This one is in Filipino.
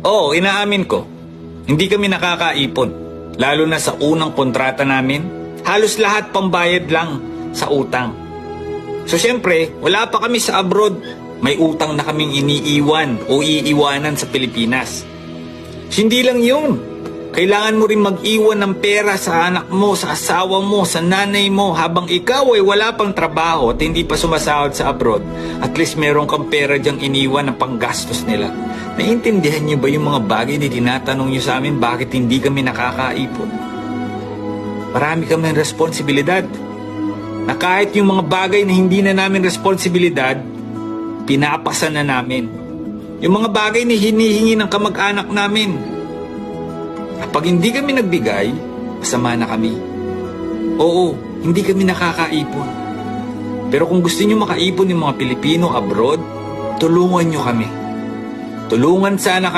Oo, inaamin ko. Hindi kami nakakaipon. Lalo na sa unang kontrata namin, halos lahat pambayad lang sa utang. So syempre, wala pa kami sa abroad. May utang na kaming iniiwan o iiwanan sa Pilipinas. Hindi lang yun. Kailangan mo rin mag-iwan ng pera sa anak mo, sa asawa mo, sa nanay mo habang ikaw ay wala pang trabaho at hindi pa sumasahod sa abroad. At least meron kang pera dyang iniwan ng panggastos nila. Naiintindihan niyo ba yung mga bagay na tinatanong niyo sa amin bakit hindi kami nakakaipon? Marami kami responsibilidad. Na kahit yung mga bagay na hindi na namin responsibilidad, pinapasa na namin. Yung mga bagay na hinihingi ng kamag-anak namin. Kapag hindi kami nagbigay, masama na kami. Oo, hindi kami nakakaipon. Pero kung gusto niyo makaipon yung mga Pilipino abroad, tulungan niyo kami. Tulungan sana kami.